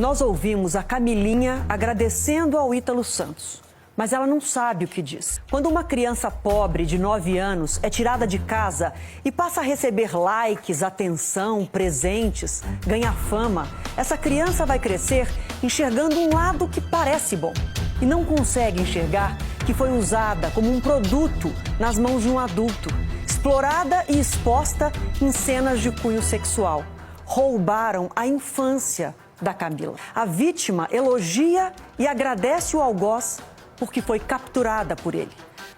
Nós ouvimos a Camilinha agradecendo ao Ítalo Santos, mas ela não sabe o que diz. Quando uma criança pobre de 9 anos é tirada de casa e passa a receber likes, atenção, presentes, ganha fama, essa criança vai crescer enxergando um lado que parece bom e não consegue enxergar que foi usada como um produto nas mãos de um adulto, explorada e exposta em cenas de cunho sexual. Roubaram a infância da Camila. A vítima elogia e agradece o algoz porque foi capturada por ele.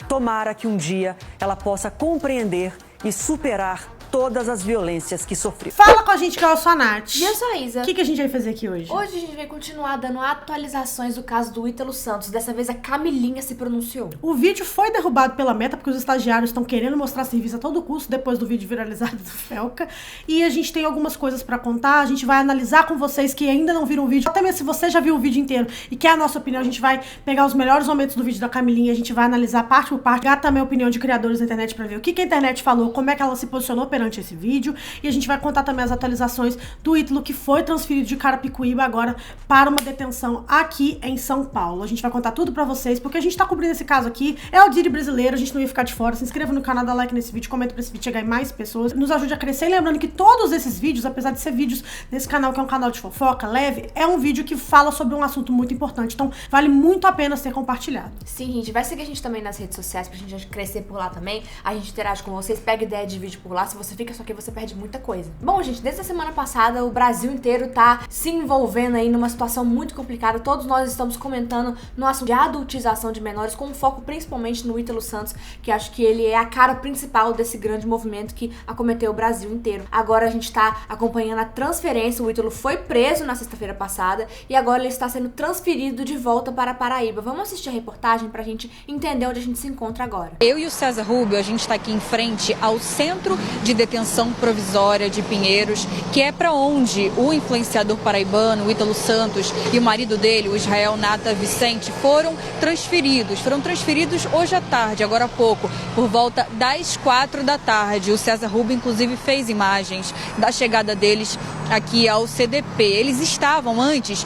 Tomara que um dia ela possa compreender e superar todas as violências que sofreu. Fala com a gente, que eu sou a Nath. E eu sou a Isa. O que a gente vai fazer aqui hoje? Hoje a gente vai continuar dando atualizações do caso do Ítalo Santos. Dessa vez a Camilinha se pronunciou. O vídeo foi derrubado pela Meta porque os estagiários estão querendo mostrar serviço a todo custo depois do vídeo viralizado do Felca. E a gente tem algumas coisas pra contar. A gente vai analisar com vocês que ainda não viram o vídeo. Até mesmo se você já viu o vídeo inteiro e quer a nossa opinião, a gente vai pegar os melhores momentos do vídeo da Camilinha. A gente vai analisar parte por parte. Pegar também a opinião de criadores da internet pra ver o que a internet falou, como é que ela se posicionou perante esse vídeo. E a gente vai contar também as atualizações do Ítalo, que foi transferido de Carapicuíba agora para uma detenção aqui em São Paulo. A gente vai contar tudo pra vocês, porque a gente tá cobrindo esse caso aqui. É o Diri brasileiro, a gente não ia ficar de fora. Se inscreva no canal, dá like nesse vídeo, comenta pra esse vídeo chegar em mais pessoas. Nos ajude a crescer. E lembrando que todos esses vídeos, apesar de ser vídeos desse canal, que é um canal de fofoca leve, é um vídeo que fala sobre um assunto muito importante. Então, vale muito a pena ser compartilhado. Sim, gente. Vai seguir a gente também nas redes sociais pra gente crescer por lá também. A gente interage com vocês, pega ideia de vídeo por lá. Se você fica só aqui, você perde muita coisa. Bom, gente, desde a semana passada o Brasil inteiro tá se envolvendo aí numa situação muito complicada. Todos nós estamos comentando no assunto de adultização de menores, com foco principalmente no Ítalo Santos, que acho que ele é a cara principal desse grande movimento que acometeu o Brasil inteiro. Agora a gente tá acompanhando a transferência. O Ítalo foi preso na sexta-feira passada e agora ele está sendo transferido de volta para Paraíba. Vamos assistir a reportagem pra gente entender onde a gente se encontra agora. Eu e o César Rubio, a gente está aqui em frente ao Centro de Detenção Provisória de Pinheiros, que é para onde o influenciador paraibano, o Ítalo Santos, e o marido dele, o Israel Nata Vicente, foram transferidos. Foram transferidos hoje à tarde, agora há pouco, por volta das 4 da tarde. O César Rubio, inclusive, fez imagens da chegada deles aqui ao CDP. Eles estavam antes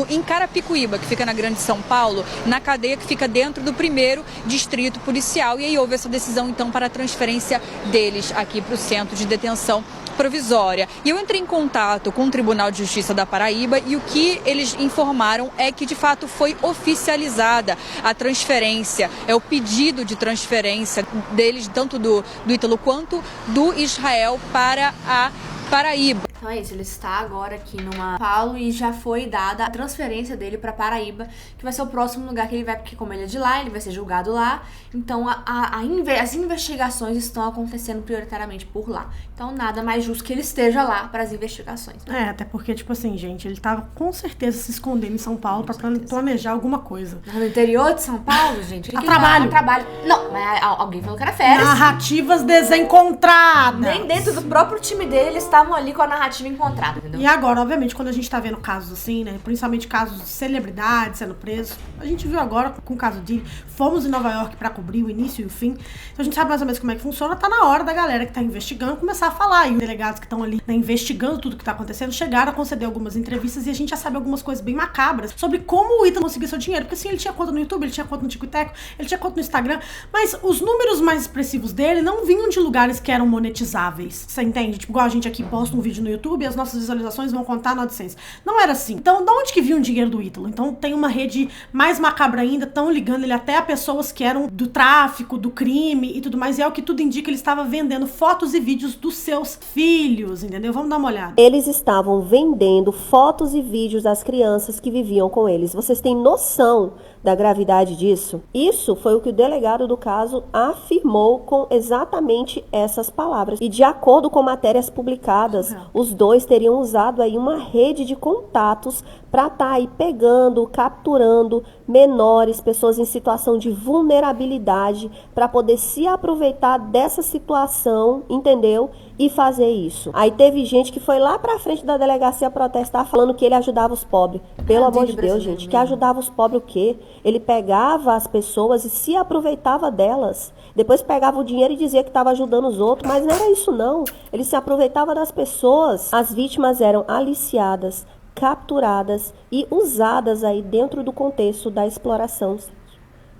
em Carapicuíba, que fica na Grande São Paulo, na cadeia que fica dentro do 1º distrito policial. E aí houve essa decisão, então, para a transferência deles aqui para o Centro de Detenção Provisória. E eu entrei em contato com o Tribunal de Justiça da Paraíba e o que eles informaram é que de fato foi oficializada a transferência, é o pedido de transferência deles, tanto do Ítalo quanto do Israel, para a Paraíba. Então é isso, ele está agora aqui numa Paulo e já foi dada a transferência dele para Paraíba, que vai ser o próximo lugar que ele vai, porque como ele é de lá, ele vai ser julgado lá. Então as investigações estão acontecendo prioritariamente por lá. Então nada mais justo que ele esteja lá para as investigações. É, até porque, tipo assim, gente, ele tava com certeza se escondendo em São Paulo pra planejar alguma coisa. No interior de São Paulo, gente? A trabalho. Trabalho. Não, mas alguém falou que era férias. Narrativas desencontradas. Nem dentro do próprio time dele, eles estavam ali com a narrativa encontrada, entendeu? E agora, obviamente, quando a gente tá vendo casos assim, né, principalmente casos de celebridades sendo presos, a gente viu agora com o caso de fomos em Nova York pra cobrir o início e o fim, então a gente sabe mais ou menos como é que funciona. Tá na hora da galera que tá investigando começar a falar, e os delegados que estão ali, né, investigando tudo que tá acontecendo chegaram a conceder algumas entrevistas e a gente já sabe algumas coisas bem macabras sobre como o Ítalo conseguiu seu dinheiro, porque assim, ele tinha conta no YouTube, ele tinha conta no TikTok, ele tinha conta no Instagram, mas os números mais expressivos dele não vinham de lugares que eram monetizáveis, você entende? Tipo, igual a gente aqui posta um vídeo no YouTube e as nossas visualizações vão contar no AdSense. Não era assim. Então, de onde que vinha o dinheiro do Ítalo? Então, tem uma rede mais macabra ainda, estão ligando ele até a pessoas que eram do tráfico, do crime e tudo mais, e é o que tudo indica, ele estava vendendo fotos e vídeos dos seus filhos, entendeu? Vamos dar uma olhada. Eles estavam vendendo fotos e vídeos das crianças que viviam com eles. Vocês têm noção da gravidade disso? Isso foi o que o delegado do caso afirmou com exatamente essas palavras. E de acordo com matérias publicadas, os dois teriam usado aí uma rede de contatos para estar aí pegando, capturando menores, pessoas em situação de vulnerabilidade, para poder se aproveitar dessa situação, entendeu? E fazer isso. Aí teve gente que foi lá pra frente da delegacia protestar falando que ele ajudava os pobres. Pelo amor de Deus, gente, que ajudava os pobres o quê? Ele pegava as pessoas e se aproveitava delas. Depois pegava o dinheiro e dizia que estava ajudando os outros, mas não era isso não. Ele se aproveitava das pessoas. As vítimas eram aliciadas, capturadas e usadas aí dentro do contexto da exploração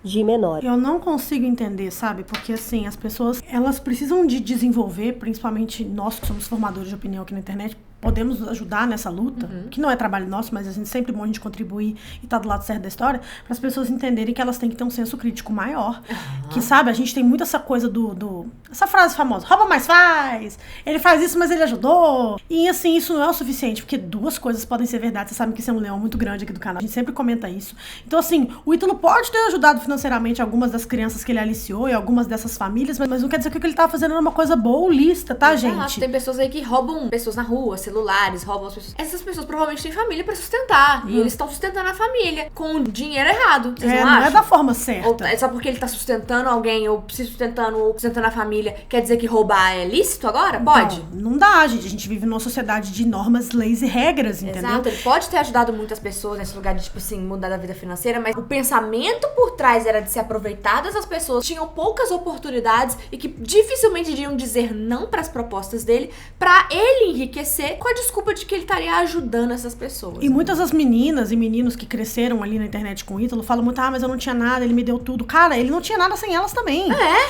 de menores. Eu não consigo entender, sabe? Porque, assim, as pessoas, elas precisam de desenvolver, principalmente nós que somos formadores de opinião aqui na internet, podemos ajudar nessa luta, que não é trabalho nosso, mas a gente sempre é bom a gente contribuir e tá do lado certo da história, para as pessoas entenderem que elas têm que ter um senso crítico maior. Que, sabe, a gente tem muito essa coisa essa frase famosa, rouba mais faz, ele faz isso, mas ele ajudou. E, assim, isso não é o suficiente, porque duas coisas podem ser verdade. Vocês sabem que isso é um leão muito grande aqui do canal. A gente sempre comenta isso. Então, assim, o Ítalo pode ter ajudado financeiramente algumas das crianças que ele aliciou e algumas dessas famílias, mas não quer dizer que o que ele tava fazendo era uma coisa boa ou lista, tá, gente? Tem pessoas aí que roubam pessoas na rua, celulares, roubam as pessoas. Essas pessoas provavelmente têm família pra sustentar. E eles estão sustentando a família com dinheiro errado. Vocês não acham? É da forma certa. Ou é só porque ele tá sustentando alguém, ou se sustentando, ou sustentando a família, quer dizer que roubar é lícito agora? Pode? Não dá, gente. A gente vive numa sociedade de normas, leis e regras, entendeu? Exato. Ele pode ter ajudado muitas pessoas nesse lugar de, tipo assim, mudar da vida financeira, mas o pensamento por trás era de se aproveitar dessas pessoas, tinham poucas oportunidades e que dificilmente iriam dizer não pras propostas dele, pra ele enriquecer com a desculpa de que ele estaria ajudando essas pessoas. E muitas das meninas e meninos que cresceram ali na internet com o Ítalo falam muito, mas eu não tinha nada, ele me deu tudo. Cara, ele não tinha nada sem elas também.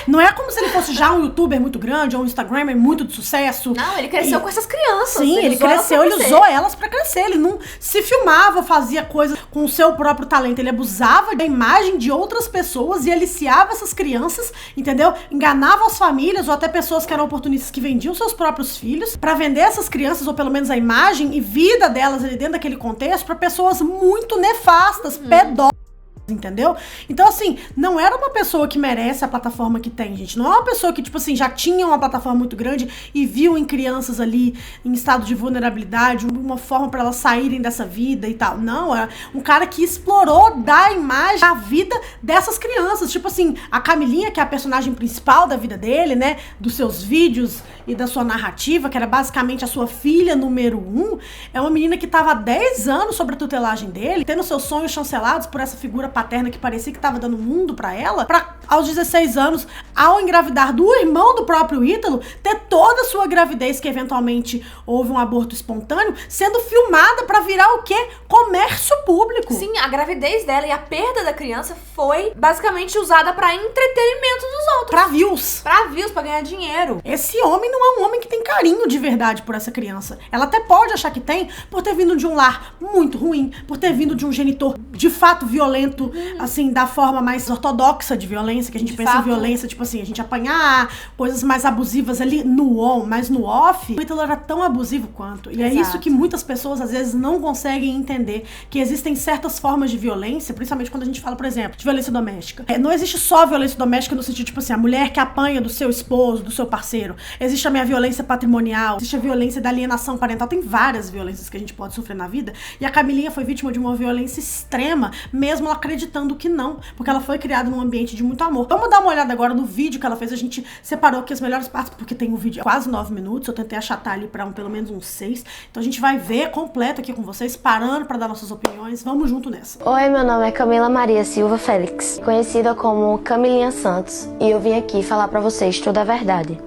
Não é como se ele fosse já um youtuber muito grande ou um instagrammer muito de sucesso. Não, ele cresceu com essas crianças. Sim, ele cresceu, ele usou elas pra crescer. Ele não se filmava, fazia coisas com o seu próprio talento. Ele abusava da imagem de outras pessoas e aliciava essas crianças, entendeu? Enganava as famílias ou até pessoas que eram oportunistas que vendiam seus próprios filhos pra vender essas crianças, ou pelo menos a imagem e vida delas ali dentro daquele contexto, pra pessoas muito nefastas, pedófilas. Entendeu? Então, assim, não era uma pessoa que merece a plataforma que tem, gente. Não é uma pessoa que, tipo assim, já tinha uma plataforma muito grande e viu em crianças ali em estado de vulnerabilidade uma forma pra elas saírem dessa vida e tal. Não, é um cara que explorou da imagem da vida dessas crianças. Tipo assim, a Camilinha, que é a personagem principal da vida dele, né? Dos seus vídeos e da sua narrativa, que era basicamente a sua filha número 1, é uma menina que tava há 10 anos sob a tutelagem dele, tendo seus sonhos chancelados por essa figura paterna que parecia que tava dando mundo pra ela, pra aos 16 anos, ao engravidar do irmão do próprio Ítalo, ter toda a sua gravidez, que eventualmente houve um aborto espontâneo, sendo filmada pra virar o quê? Comércio público. Sim, a gravidez dela e a perda da criança foi basicamente usada pra entretenimento dos outros. Pra views. Pra views, pra ganhar dinheiro. Esse homem não é um homem que tem carinho de verdade por essa criança. Ela até pode achar que tem, por ter vindo de um lar muito ruim, por ter vindo de um genitor de fato violento, assim, da forma mais ortodoxa de violência, que a gente pensa em violência, tipo assim, a gente apanhar, coisas mais abusivas ali no on, mas no off, o Ítalo era tão abusivo quanto. E é isso que muitas pessoas às vezes não conseguem entender, que existem certas formas de violência, principalmente quando a gente fala, por exemplo, de violência doméstica. Não existe só violência doméstica no sentido, tipo assim, a mulher que apanha do seu esposo, do seu parceiro. Existe a minha violência patrimonial, existe a violência da alienação parental, tem várias violências que a gente pode sofrer na vida, e a Camilinha foi vítima de uma violência extrema, mesmo ela acreditando que não, porque ela foi criada num ambiente de muito amor. Vamos dar uma olhada agora no vídeo que ela fez, a gente separou aqui as melhores partes, porque tem um vídeo quase 9 minutos, eu tentei achatar ali pra pelo menos uns 6, então a gente vai ver completo aqui com vocês, parando pra dar nossas opiniões, vamos junto nessa. Oi, meu nome é Camila Maria Silva Félix, conhecida como Camilinha Santos, e eu vim aqui falar pra vocês toda a verdade.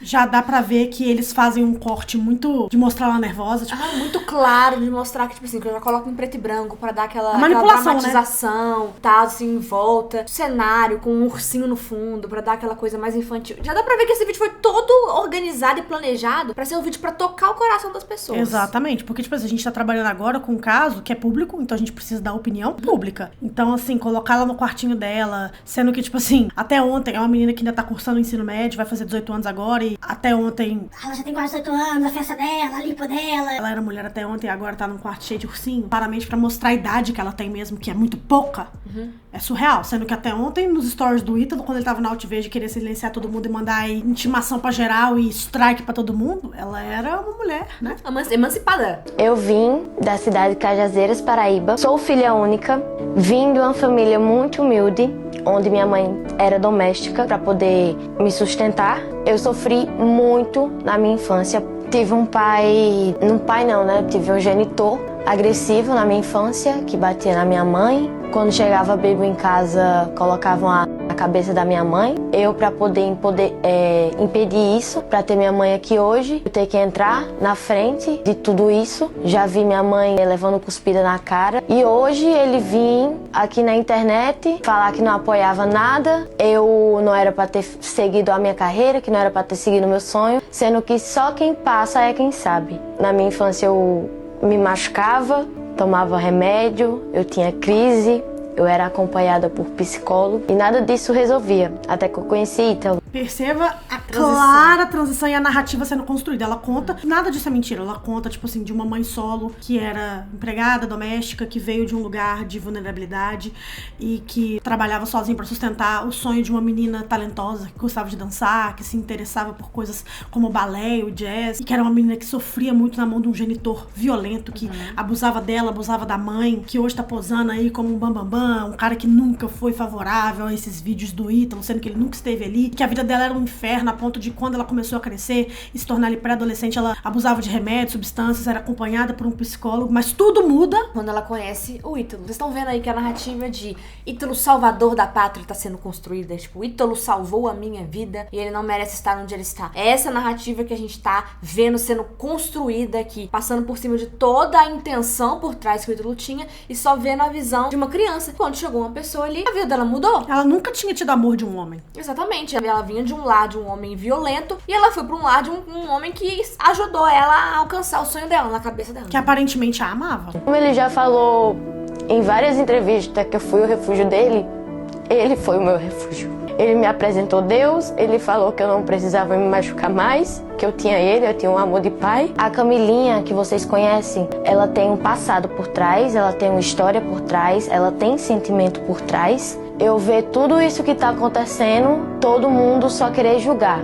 Já dá pra ver que eles fazem um corte muito de mostrar ela nervosa, tipo, muito claro, de mostrar que, tipo assim, que eu já coloco em preto e branco pra dar aquela manipulação, dramatização, tá, assim, em volta, cenário com um ursinho no fundo, pra dar aquela coisa mais infantil. Já dá pra ver que esse vídeo foi todo organizado e planejado pra ser um vídeo pra tocar o coração das pessoas. Exatamente, porque, tipo assim, a gente tá trabalhando agora com um caso que é público, então a gente precisa dar opinião pública. Então, assim, colocar ela no quartinho dela, sendo que, tipo assim, até ontem, é uma menina que ainda tá cursando o ensino médio, vai fazer 18 anos agora, e até ontem... Ela já tem quase 18 anos, a festa dela, a limpa dela. Ela era mulher até ontem e agora tá num quarto cheio de ursinho. Claramente pra mostrar a idade que ela tem mesmo, que é muito pouca. É surreal. Sendo que até ontem, nos stories do Ítalo, quando ele tava na Altivez, querer silenciar todo mundo e mandar aí intimação pra geral e strike pra todo mundo, ela era uma mulher, né? Emancipada. Eu vim da cidade de Cajazeiras, Paraíba. Sou filha única, vim de uma família muito humilde, onde minha mãe era doméstica para poder me sustentar. Eu sofri muito na minha infância. Tive um pai... Tive um genitor agressivo na minha infância, que batia na minha mãe. Quando chegava bêbado em casa, colocavam a cabeça da minha mãe. Eu, para poder impedir isso, para ter minha mãe aqui hoje, eu tenho que entrar na frente de tudo isso. Já vi minha mãe levando cuspida na cara. E hoje ele vim aqui na internet falar que não apoiava nada, eu não era para ter seguido a minha carreira, que não era para ter seguido o meu sonho, sendo que só quem passa é quem sabe. Na minha infância eu me machucava, tomava remédio, eu tinha crise, eu era acompanhada por psicólogo e nada disso resolvia, até que eu conheci Ítalo. Perceba a clara transição e a narrativa sendo construída. Ela conta, nada disso é mentira, ela conta, tipo assim, de uma mãe solo que era empregada doméstica, que veio de um lugar de vulnerabilidade e que trabalhava sozinha para sustentar o sonho de uma menina talentosa, que gostava de dançar, que se interessava por coisas como o balé, o jazz, e que era uma menina que sofria muito na mão de um genitor violento, que abusava dela, abusava da mãe, que hoje tá posando aí como um bambambam, um cara que nunca foi favorável a esses vídeos do Ítalo, sendo que ele nunca esteve ali, que a vida dela era um inferno, a ponto de quando ela começou a crescer e se tornar ali pré-adolescente, ela abusava de remédios, substâncias, era acompanhada por um psicólogo, mas tudo muda quando ela conhece o Ítalo. Vocês estão vendo aí que a narrativa de Ítalo salvador da pátria tá sendo construída, tipo, Ítalo salvou a minha vida e ele não merece estar onde ele está. É essa narrativa que a gente tá vendo sendo construída aqui, passando por cima de toda a intenção por trás que o Ítalo tinha e só vendo a visão de uma criança. Quando chegou uma pessoa ali, a vida dela mudou. Ela nunca tinha tido amor de um homem. Exatamente. Ela vinha de um lar de um homem violento e ela foi pra um lar de um homem que ajudou ela a alcançar o sonho dela, na cabeça dela. Que aparentemente a amava. Como ele já falou em várias entrevistas que eu fui o refúgio dele, ele foi o meu refúgio. Ele me apresentou Deus, ele falou que eu não precisava me machucar mais, que eu tinha ele, eu tinha um amor de pai. A Camilinha, que vocês conhecem, ela tem um passado por trás, ela tem uma história por trás, ela tem sentimento por trás. Eu ver tudo isso que tá acontecendo, todo mundo só querer julgar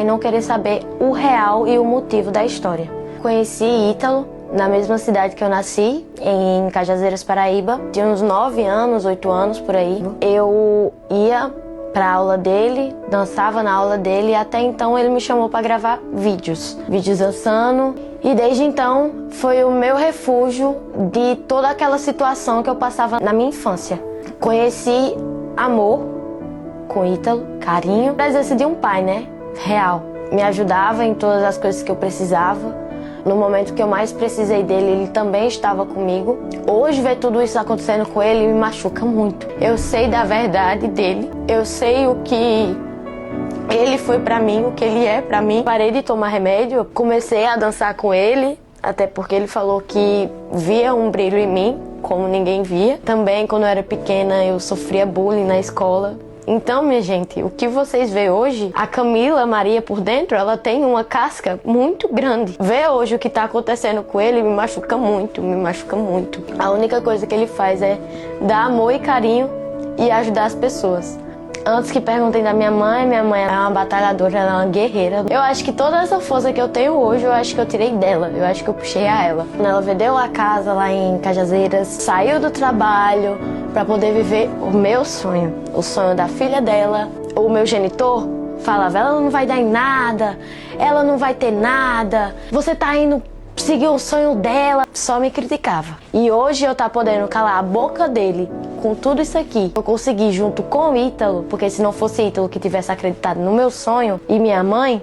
e não querer saber o real e o motivo da história. Conheci Ítalo na mesma cidade que eu nasci, em Cajazeiras, Paraíba. Tinha uns 9 anos, 8 anos por aí. Eu ia pra aula dele, dançava na aula dele e até então ele me chamou pra gravar vídeos dançando. E desde então foi o meu refúgio de toda aquela situação que eu passava na minha infância. Conheci amor com Ítalo, carinho, a presença de um pai, né? Real. Me ajudava em todas as coisas que eu precisava. No momento que eu mais precisei dele, ele também estava comigo. Hoje, ver tudo isso acontecendo com ele me machuca muito. Eu sei da verdade dele. Eu sei o que ele foi pra mim, o que ele é pra mim. Parei de tomar remédio, eu comecei a dançar com ele, até porque ele falou que via um brilho em mim, como ninguém via. Também, quando eu era pequena, eu sofria bullying na escola. Então, minha gente, o que vocês vê hoje, a Camila Maria por dentro, ela tem uma casca muito grande. Ver hoje o que tá acontecendo com ele me machuca muito, me machuca muito. A única coisa que ele faz é dar amor e carinho e ajudar as pessoas. Antes que perguntem da minha mãe é uma batalhadora, ela é uma guerreira. Eu acho que toda essa força que eu tenho hoje, eu acho que eu tirei dela, eu acho que eu puxei a ela. Ela vendeu a casa lá em Cajazeiras, saiu do trabalho para poder viver o meu sonho, o sonho da filha dela. O meu genitor falava, ela não vai dar em nada, ela não vai ter nada, você tá indo seguir o sonho dela, só me criticava. E hoje eu tá podendo calar a boca dele com tudo isso aqui. Eu consegui junto com o Ítalo, porque se não fosse Ítalo que tivesse acreditado no meu sonho e minha mãe,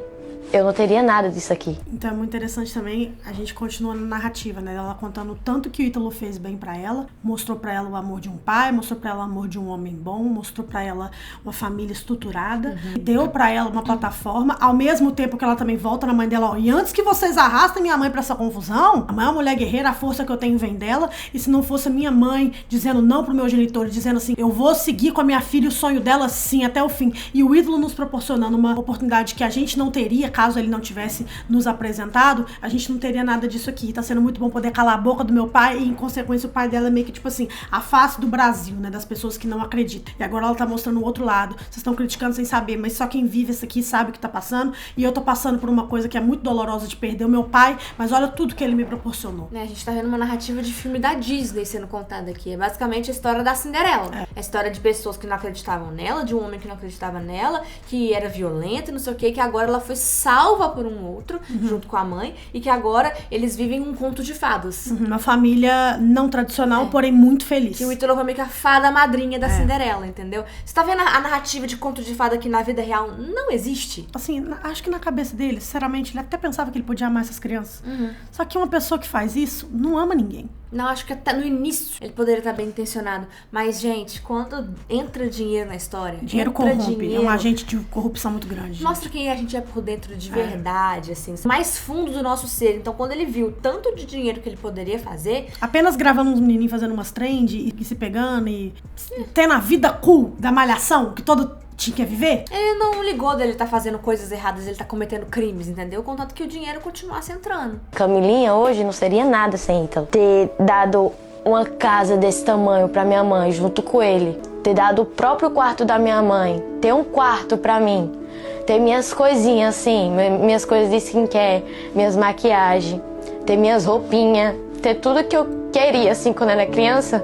eu não teria nada disso aqui. Então é muito interessante também, a gente continua na narrativa, né? Ela contando o tanto que o Ítalo fez bem pra ela, mostrou pra ela o amor de um pai, mostrou pra ela o amor de um homem bom, mostrou pra ela uma família estruturada, deu pra ela uma plataforma, ao mesmo tempo que ela também volta na mãe dela, ó, e antes que vocês arrastem minha mãe pra essa confusão, a mãe é uma mulher guerreira, a força que eu tenho vem dela, e se não fosse a minha mãe dizendo não pro meu genitor, dizendo assim, eu vou seguir com a minha filha o sonho dela sim, até o fim, e o Ítalo nos proporcionando uma oportunidade que a gente não teria, caso ele não tivesse nos apresentado, a gente não teria nada disso aqui. Tá sendo muito bom poder calar a boca do meu pai e, em consequência, o pai dela é meio que, tipo assim, a face do Brasil, né? Das pessoas que não acreditam. E agora ela tá mostrando o outro lado. Vocês estão criticando sem saber, mas só quem vive isso aqui sabe o que tá passando. E eu tô passando por uma coisa que é muito dolorosa de perder o meu pai, mas olha tudo que ele me proporcionou. A gente tá vendo uma narrativa de filme da Disney sendo contada aqui. É basicamente a história da Cinderela. É a história de pessoas que não acreditavam nela, de um homem que não acreditava nela, que era violenta e não sei o que, agora ela foi salva por um outro, junto com a mãe, e que agora eles vivem um conto de fadas. Uma família não tradicional, porém muito feliz. Que o Ítalo foi meio que a fada madrinha da Cinderela, entendeu? Você tá vendo a narrativa de conto de fada que na vida real não existe? Assim, acho que na cabeça dele, sinceramente, ele até pensava que ele podia amar essas crianças. Só que uma pessoa que faz isso não ama ninguém. Não, acho que até no início ele poderia estar bem intencionado. Mas, gente, quando entra dinheiro na história... Dinheiro corrompe, é um agente de corrupção muito grande. Mostra quem a gente é por dentro de verdade, assim. Mais fundo do nosso ser. Então, quando ele viu tanto de dinheiro que ele poderia fazer... Apenas gravando uns menininhos fazendo umas trend e se pegando e tendo a vida cool da malhação, que todo tinha que viver. Ele não ligou dele estar fazendo coisas erradas, ele tá cometendo crimes, entendeu? Contanto que o dinheiro continuasse entrando. Camilinha hoje não seria nada sem Ítalo. Ter dado uma casa desse tamanho pra minha mãe junto com ele, ter dado o próprio quarto da minha mãe, ter um quarto pra mim, ter minhas coisinhas assim, minhas coisas de skincare, minhas maquiagens, ter minhas roupinhas, ter tudo que eu queria assim quando era criança,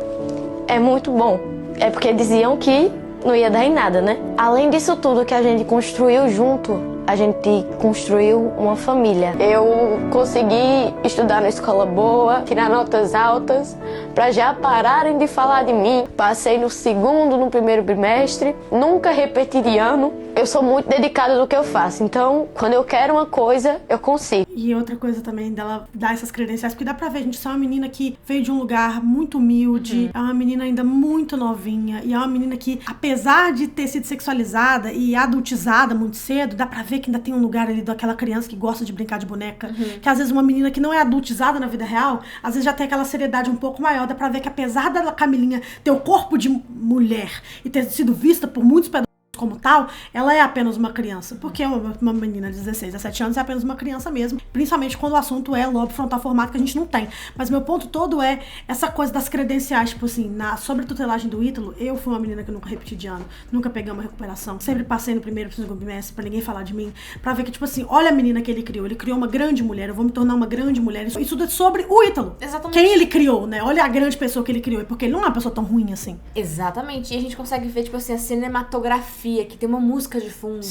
é muito bom. É porque diziam que não ia dar em nada, né? Além disso tudo que a gente construiu junto, a gente construiu uma família. Eu consegui estudar na escola boa, tirar notas altas, para já pararem de falar de mim. Passei no segundo, no primeiro bimestre, nunca repeti de ano. Eu sou muito dedicada no que eu faço, então quando eu quero uma coisa, eu consigo. E outra coisa também dela dar essas credenciais, porque dá pra ver, gente, é uma menina que veio de um lugar muito humilde, é uma menina ainda muito novinha, e é uma menina que, apesar de ter sido sexualizada e adultizada muito cedo, dá pra ver que ainda tem um lugar ali daquela criança que gosta de brincar de boneca, que às vezes uma menina que não é adultizada na vida real, às vezes já tem aquela seriedade um pouco maior, dá pra ver que apesar da Camilinha ter o corpo de mulher e ter sido vista por muitos pedófilos como tal, ela é apenas uma criança, porque uma menina de 16, 17 anos é apenas uma criança mesmo, principalmente quando o assunto é lobo frontal formado, que a gente não tem. Mas meu ponto todo é essa coisa das credenciais, tipo assim, sobre a tutelagem do Ítalo, eu fui uma menina que nunca repeti de ano, nunca peguei uma recuperação, sempre passei no primeiro e segundo bimestre pra ninguém falar de mim, pra ver que, tipo assim, olha a menina que ele criou uma grande mulher, eu vou me tornar uma grande mulher, isso é sobre o Ítalo. Exatamente. Quem ele criou, né? Olha a grande pessoa que ele criou, porque ele não é uma pessoa tão ruim assim. Exatamente, e a gente consegue ver, tipo assim, a cinematografia, que tem uma música de fundo,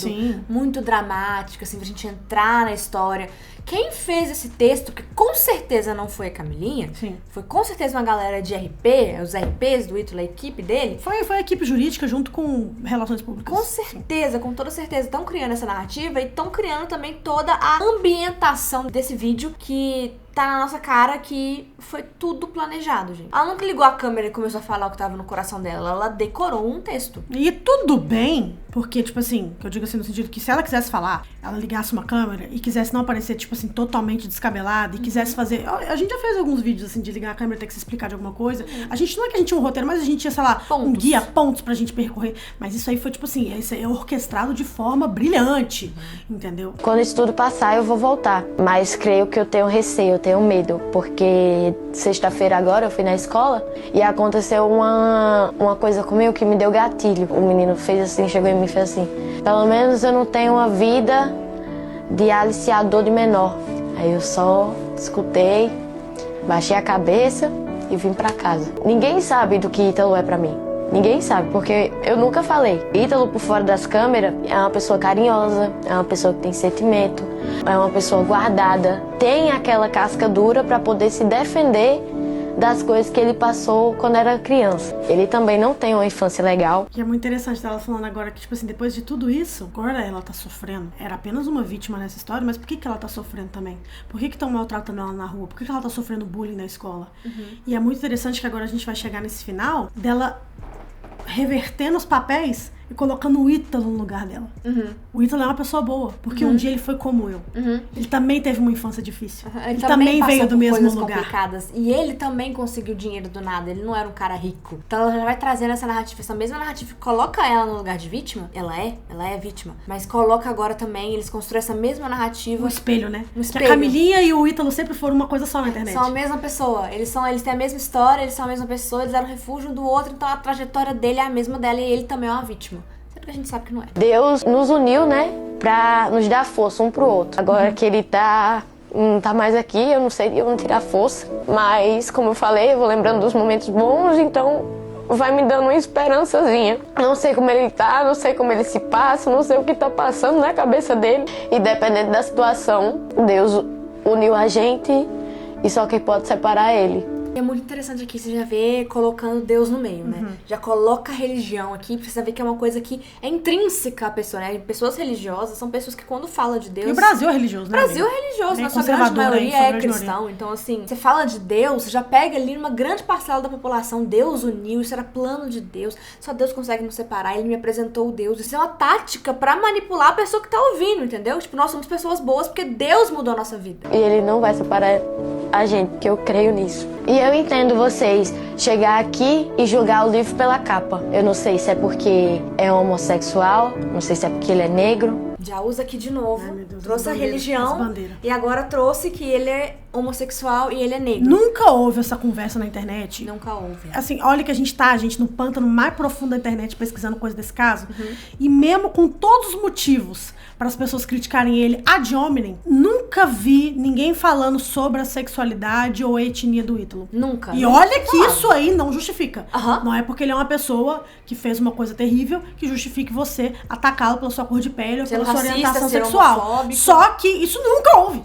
muito dramática, assim, pra gente entrar na história. Quem fez esse texto, que com certeza não foi a Camilinha, foi com certeza uma galera de RP, os RPs do Ítalo, a equipe dele. Foi a equipe jurídica junto com relações públicas. Com certeza, com toda certeza, estão criando essa narrativa e estão criando também toda a ambientação desse vídeo que tá na nossa cara que foi tudo planejado, gente. Ela nunca ligou a câmera e começou a falar o que tava no coração dela. Ela decorou um texto. E tudo bem, porque, tipo assim, que eu digo assim no sentido que se ela quisesse falar, ela ligasse uma câmera e quisesse não aparecer, tipo assim, totalmente descabelada e quisesse fazer... A gente já fez alguns vídeos, assim, de ligar a câmera e ter que se explicar de alguma coisa. A gente, não é que a gente tinha um roteiro, mas a gente tinha, sei lá, um guia, pontos pra gente percorrer. Mas isso aí foi, tipo assim, isso aí é orquestrado de forma brilhante, entendeu? Quando isso tudo passar, eu vou voltar. Mas creio que eu tenho receio, eu tenho medo. Porque sexta-feira agora eu fui na escola e aconteceu uma coisa comigo que me deu gatilho. O menino fez assim, chegou em mim e fez assim: pelo menos eu não tenho uma vida de aliciador de menor. Aí eu só escutei, baixei a cabeça e vim pra casa. Ninguém sabe do que Ítalo é pra mim. Ninguém sabe, porque eu nunca falei. Ítalo, por fora das câmeras, é uma pessoa carinhosa, é uma pessoa que tem sentimento, é uma pessoa guardada, tem aquela casca dura pra poder se defender das coisas que ele passou quando era criança. Ele também não tem uma infância legal. E é muito interessante ela falando agora que, tipo assim, depois de tudo isso, agora ela tá sofrendo. Era apenas uma vítima nessa história, mas por que ela tá sofrendo também? Por que estão maltratando ela na rua? Por que ela tá sofrendo bullying na escola? E é muito interessante que agora a gente vai chegar nesse final dela revertendo os papéis e colocando o Ítalo no lugar dela. O Ítalo é uma pessoa boa, porque um dia ele foi como eu. Ele também teve uma infância difícil. Ele também veio do mesmo lugar. Complicadas. E ele também conseguiu dinheiro do nada. Ele não era um cara rico. Então ela já vai trazendo essa narrativa, essa mesma narrativa que coloca ela no lugar de vítima. Ela é vítima. Mas coloca agora também, eles constroem essa mesma narrativa. Um espelho, né? Um espelho. Que a Camilinha e o Ítalo sempre foram uma coisa só na internet. São a mesma pessoa. Eles têm a mesma história, eles são a mesma pessoa, eles eram refúgio um do outro, então a trajetória dele é a mesma dela e ele também é uma vítima. Sempre que a gente sabe que não é. Deus nos uniu, né, pra nos dar força um pro outro. Agora que ele não tá mais aqui, eu não sei de onde tirar força. Mas, como eu falei, eu vou lembrando dos momentos bons, então vai me dando uma esperançazinha. Não sei como ele tá, não sei como ele se passa, não sei o que tá passando na cabeça dele. E dependendo da situação, Deus uniu a gente e só quem pode separar é ele. É muito interessante aqui, você já vê colocando Deus no meio, né? Já coloca a religião aqui, precisa ver que é uma coisa que é intrínseca à pessoa, né? Pessoas religiosas são pessoas que quando falam de Deus... E o Brasil é religioso, né? Brasil é religioso, na sua grande maioria é cristão. Então, assim, você fala de Deus, você já pega ali uma grande parcela da população, Deus uniu, isso era plano de Deus, só Deus consegue nos separar, ele me apresentou o Deus. Isso é uma tática pra manipular a pessoa que tá ouvindo, entendeu? Tipo, nós somos pessoas boas porque Deus mudou a nossa vida. E ele não vai separar a gente, porque eu creio nisso. E eu entendo vocês chegar aqui e julgar o livro pela capa. Eu não sei se é porque é homossexual, não sei se é porque ele é negro. Já usa aqui de novo. Ai, meu Deus, trouxe a bandeira, religião e agora trouxe que ele é homossexual e ele é negro. Nunca houve essa conversa na internet. Nunca houve. Assim, olha que a gente, no pântano mais profundo da internet pesquisando coisa desse caso. E mesmo com todos os motivos para as pessoas criticarem ele ad hominem, nunca vi ninguém falando sobre a sexualidade ou a etnia do Ítalo. Nunca. E olha que isso aí não justifica. Aham. Não é porque ele é uma pessoa que fez uma coisa terrível que justifique você atacá-lo pela sua cor de pele ou Sendo pela sua racista, orientação ser sexual. homofóbico. Só que isso nunca houve.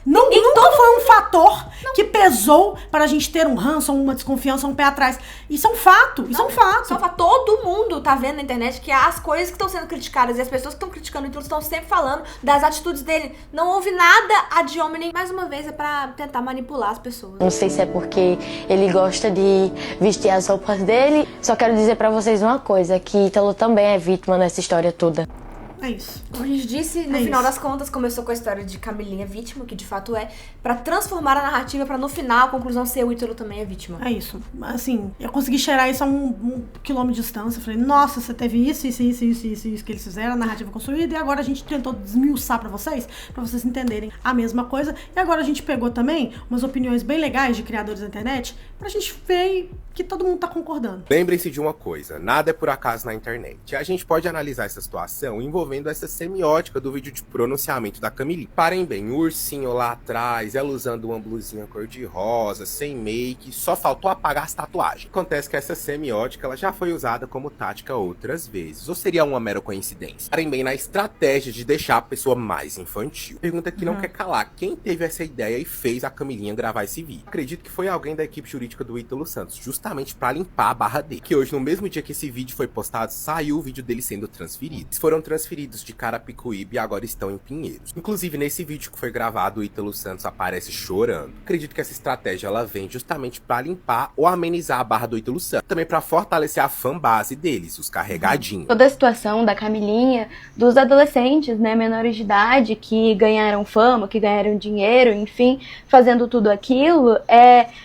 Nunca foi um fator que pesou para a gente ter um ranço, uma desconfiança, um pé atrás. Isso é um fato. Isso é um fato. Só todo mundo tá vendo na internet que as coisas que estão sendo criticadas e as pessoas que estão criticando então estão sempre falando das atitudes dele. Não houve nada ad hominem. Mais uma vez, é pra tentar manipular as pessoas. Não sei se é porque ele gosta de vestir as roupas dele. Só quero dizer pra vocês uma coisa, que Ítalo também é vítima nessa história toda. É isso. Como a gente disse, no final das contas, começou com a história de Camilinha vítima, que de fato é, pra transformar a narrativa, pra no final a conclusão ser o Ítalo também é vítima. É isso. Assim, eu consegui cheirar isso a um quilômetro de distância. Eu falei, nossa, você teve isso que eles fizeram, a narrativa construída, e agora a gente tentou desmiuçar pra vocês entenderem a mesma coisa. E agora a gente pegou também umas opiniões bem legais de criadores da internet, pra gente ver que todo mundo tá concordando. Lembrem-se de uma coisa, nada é por acaso na internet. A gente pode analisar essa situação envolvendo essa semiótica do vídeo de pronunciamento da Camilinha. Parem bem, o ursinho lá atrás, ela usando uma blusinha cor-de-rosa, sem make, só faltou apagar as tatuagens. Acontece que essa semiótica ela já foi usada como tática outras vezes, ou seria uma mera coincidência? Parem bem na estratégia de deixar a pessoa mais infantil. Pergunta que não quer calar, quem teve essa ideia e fez a Camilinha gravar esse vídeo? Acredito que foi alguém da equipe jurídica do Ítalo Santos, justamente pra limpar a barra dele. Que hoje, no mesmo dia que esse vídeo foi postado, saiu o vídeo dele sendo transferido. Eles foram transferidos de Carapicuíba e agora estão em Pinheiros. Inclusive, nesse vídeo que foi gravado, o Ítalo Santos aparece chorando. Acredito que essa estratégia ela vem justamente pra limpar ou amenizar a barra do Ítalo Santos. Também pra fortalecer a fanbase deles, os carregadinhos. Toda a situação da Camilinha, dos adolescentes, né, menores de idade, que ganharam fama, que ganharam dinheiro, enfim, fazendo tudo aquilo,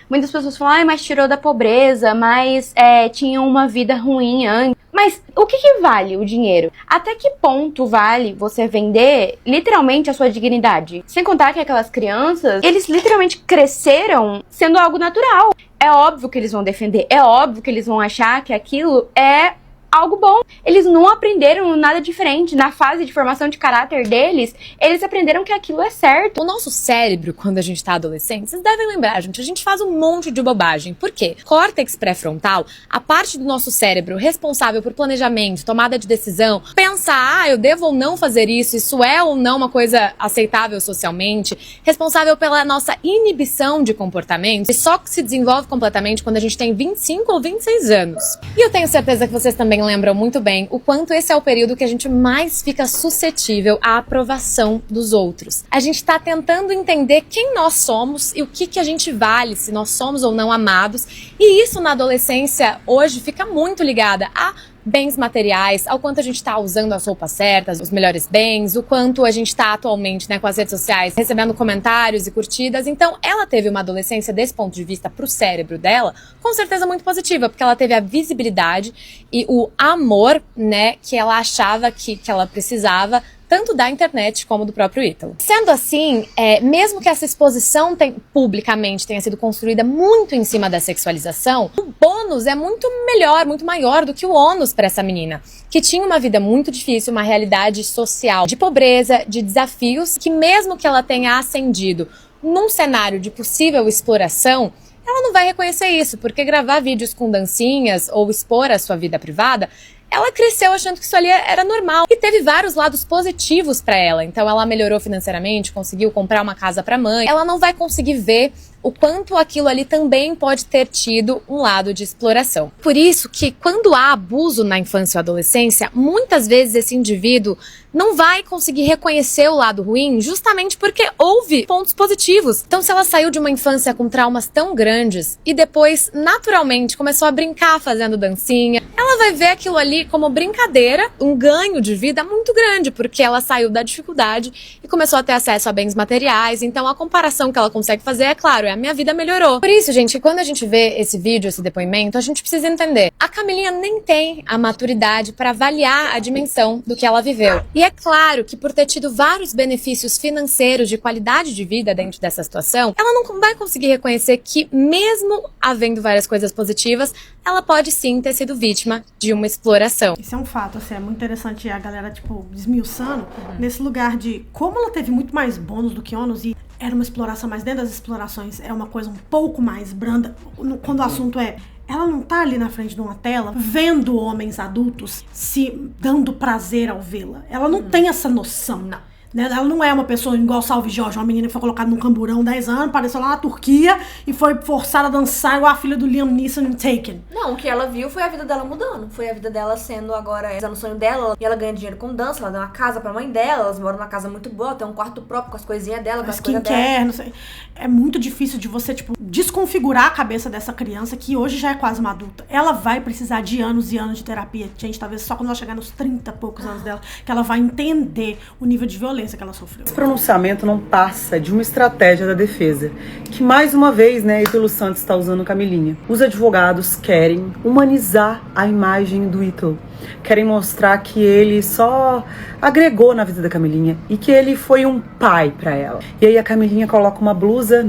muitas pessoas falam, ai, mas tirou da pobreza, mas tinha uma vida ruim antes. Mas o que vale o dinheiro? Até que ponto vale você vender literalmente a sua dignidade? Sem contar que aquelas crianças, eles literalmente cresceram sendo algo natural. É óbvio que eles vão defender, é óbvio que eles vão achar que aquilo é algo bom. Eles não aprenderam nada diferente. Na fase de formação de caráter deles, eles aprenderam que aquilo é certo. O nosso cérebro, quando a gente tá adolescente, vocês devem lembrar, gente, a gente faz um monte de bobagem. Por quê? Córtex pré-frontal, a parte do nosso cérebro responsável por planejamento, tomada de decisão, pensar, eu devo ou não fazer isso é ou não uma coisa aceitável socialmente, responsável pela nossa inibição de comportamento, e só se desenvolve completamente quando a gente tem 25 ou 26 anos. E eu tenho certeza que vocês também lembram muito bem o quanto esse é o período que a gente mais fica suscetível à aprovação dos outros. A gente tá tentando entender quem nós somos e o que a gente vale, se nós somos ou não amados, e isso na adolescência hoje fica muito ligada a bens materiais, ao quanto a gente está usando as roupas certas, os melhores bens, o quanto a gente está atualmente, né, com as redes sociais, recebendo comentários e curtidas. Então, ela teve uma adolescência desse ponto de vista pro cérebro dela, com certeza muito positiva, porque ela teve a visibilidade e o amor, né, que ela achava que ela precisava, tanto da internet como do próprio Ítalo. Sendo assim, mesmo que essa exposição publicamente tenha sido construída muito em cima da sexualização, o bônus é muito melhor, muito maior do que o ônus para essa menina, que tinha uma vida muito difícil, uma realidade social de pobreza, de desafios, que mesmo que ela tenha ascendido num cenário de possível exploração, ela não vai reconhecer isso, porque gravar vídeos com dancinhas ou expor a sua vida privada, ela cresceu achando que isso ali era normal e teve vários lados positivos pra ela. Então ela melhorou financeiramente, conseguiu comprar uma casa pra mãe. Ela não vai conseguir ver o quanto aquilo ali também pode ter tido um lado de exploração. Por isso que quando há abuso na infância ou adolescência, muitas vezes esse indivíduo não vai conseguir reconhecer o lado ruim justamente porque houve pontos positivos. Então se ela saiu de uma infância com traumas tão grandes e depois naturalmente começou a brincar fazendo dancinha, ela vai ver aquilo ali como brincadeira, um ganho de vida muito grande, porque ela saiu da dificuldade e começou a ter acesso a bens materiais. Então a comparação que ela consegue fazer é, claro, a minha vida melhorou. Por isso, gente, quando a gente vê esse vídeo, esse depoimento, a gente precisa entender. A Camilinha nem tem a maturidade para avaliar a dimensão do que ela viveu. E é claro que por ter tido vários benefícios financeiros de qualidade de vida dentro dessa situação, ela não vai conseguir reconhecer que mesmo havendo várias coisas positivas, ela pode sim ter sido vítima de uma exploração. Isso é um fato, assim, é muito interessante a galera, tipo, desmiuçando nesse lugar de como ela teve muito mais bônus do que ônus e era uma exploração, mas dentro das explorações é uma coisa um pouco mais branda, quando o assunto é ela não tá ali na frente de uma tela vendo homens adultos se dando prazer ao vê-la. Ela não tem essa noção. Não. Né? Ela não é uma pessoa igual Salve Jorge, uma menina que foi colocada num camburão 10 anos, apareceu lá na Turquia e foi forçada a dançar igual a filha do Liam Neeson em Taken. Não, o que ela viu foi a vida dela mudando. Foi a vida dela sendo agora, realizando o sonho dela. E ela ganha dinheiro com dança, ela deu uma casa pra mãe dela, elas moram numa casa muito boa, tem um quarto próprio com as coisinhas dela, com as coisas dela. Não sei. É muito difícil de você, tipo, desconfigurar a cabeça dessa criança que hoje já é quase uma adulta. Ela vai precisar de anos e anos de terapia. Gente, talvez só quando ela chegar nos 30 e poucos anos dela, que ela vai entender o nível de violência que ela sofreu. Esse pronunciamento não passa de uma estratégia da defesa, que mais uma vez, Ítalo Santos está usando Camilinha. Os advogados querem humanizar a imagem do Ítalo, querem mostrar que ele só agregou na vida da Camilinha e que ele foi um pai para ela. E aí a Camilinha coloca uma blusa,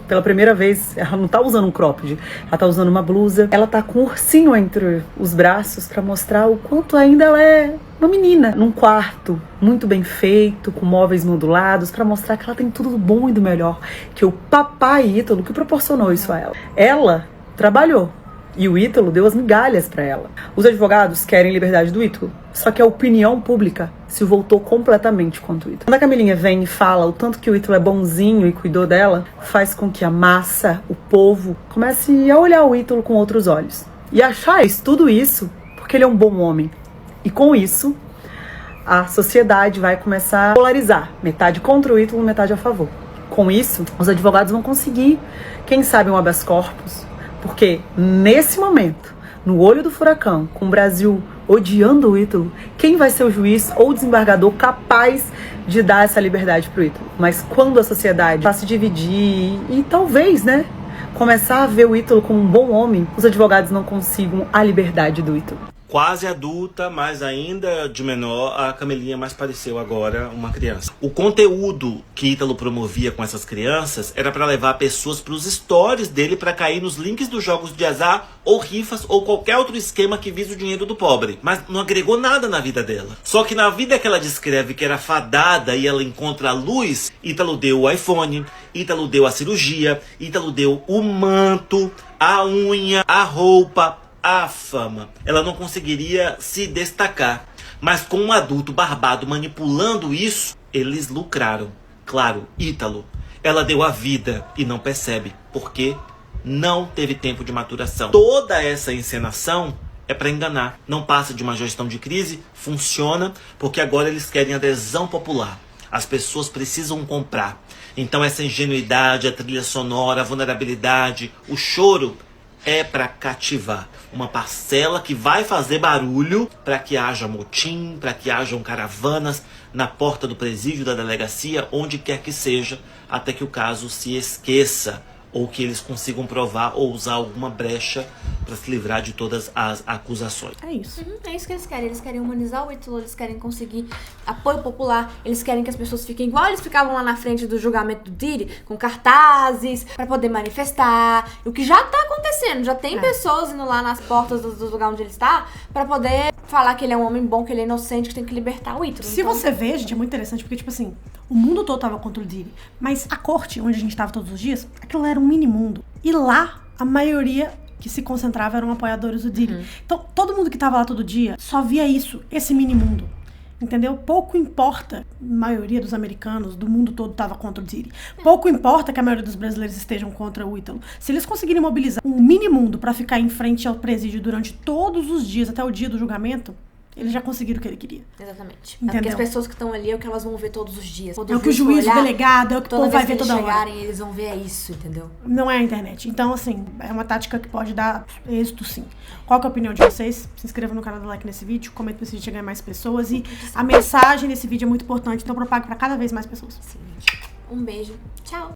pela primeira vez, ela não tá usando um cropped, ela tá usando uma blusa. Ela tá com um ursinho entre os braços pra mostrar o quanto ainda ela é uma menina. Num quarto muito bem feito, com móveis modulados, pra mostrar que ela tem tudo do bom e do melhor. Que o papai Ítalo que proporcionou isso a ela. Ela trabalhou. E o Ítalo deu as migalhas pra ela. Os advogados querem liberdade do Ítalo, só que a opinião pública se voltou completamente contra o Ítalo. Quando a Camilinha vem e fala o tanto que o Ítalo é bonzinho e cuidou dela, faz com que a massa, o povo, comece a olhar o Ítalo com outros olhos. E achar tudo isso porque ele é um bom homem. E com isso, a sociedade vai começar a polarizar. Metade contra o Ítalo, metade a favor. Com isso, os advogados vão conseguir, quem sabe, um habeas corpus. Porque nesse momento, no olho do furacão, com o Brasil odiando o Ítalo, quem vai ser o juiz ou o desembargador capaz de dar essa liberdade pro Ítalo? Mas quando a sociedade vai se dividir e talvez, começar a ver o Ítalo como um bom homem, os advogados não consigam a liberdade do Ítalo. Quase adulta, mas ainda de menor, a Camilinha mais pareceu agora uma criança. O conteúdo que Ítalo promovia com essas crianças era para levar pessoas para os stories dele para cair nos links dos jogos de azar ou rifas ou qualquer outro esquema que visa o dinheiro do pobre. Mas não agregou nada na vida dela. Só que na vida que ela descreve que era fadada e ela encontra a luz, Ítalo deu o iPhone, Ítalo deu a cirurgia, Ítalo deu o manto, a unha, a roupa, a fama. Ela não conseguiria se destacar. Mas com um adulto barbado manipulando isso, eles lucraram. Claro, Ítalo. Ela deu a vida e não percebe. Porque não teve tempo de maturação. Toda essa encenação é para enganar. Não passa de uma gestão de crise, funciona, porque agora eles querem adesão popular. As pessoas precisam comprar. Então essa ingenuidade, a trilha sonora, a vulnerabilidade, o choro é para cativar uma parcela que vai fazer barulho para que haja motim, para que hajam caravanas na porta do presídio, da delegacia, onde quer que seja, até que o caso se esqueça ou que eles consigam provar ou usar alguma brecha para se livrar de todas as acusações. É isso. É isso que eles querem. Eles querem humanizar o Ítalo, eles querem conseguir apoio popular, eles querem que as pessoas fiquem igual eles ficavam lá na frente do julgamento do Diddy, com cartazes, para poder manifestar. O que já tá acontecendo, já tem pessoas indo lá nas portas do lugar onde ele está, para poder falar que ele é um homem bom, que ele é inocente, que tem que libertar o Ítalo. Se você vê, gente, é muito interessante, porque, tipo assim, o mundo todo tava contra o Diddy, mas a corte, onde a gente tava todos os dias, aquilo era um mini mundo. E lá, a maioria que se concentrava eram apoiadores do Diddy. Então, todo mundo que tava lá todo dia só via isso, esse mini-mundo. Entendeu? Pouco importa, a maioria dos americanos, do mundo todo tava contra o Diddy. Pouco importa que a maioria dos brasileiros estejam contra o Ítalo. Se eles conseguirem mobilizar um mini-mundo pra ficar em frente ao presídio durante todos os dias, até o dia do julgamento, eles já conseguiram o que ele queria. Exatamente. Entendeu? É porque as pessoas que estão ali é o que elas vão ver todos os dias. Quando É o que o juiz, o delegado, é o que o povo vai ver toda hora. Toda vez que eles chegarem, eles vão ver isso, entendeu? Não é a internet. Então, assim, é uma tática que pode dar êxito, sim. Qual que é a opinião de vocês? Se inscreva no canal, dá like nesse vídeo, comenta pra esse vídeo chegar a mais pessoas. E a mensagem nesse vídeo é muito importante, então propague pra cada vez mais pessoas. Sim, gente. Um beijo. Tchau.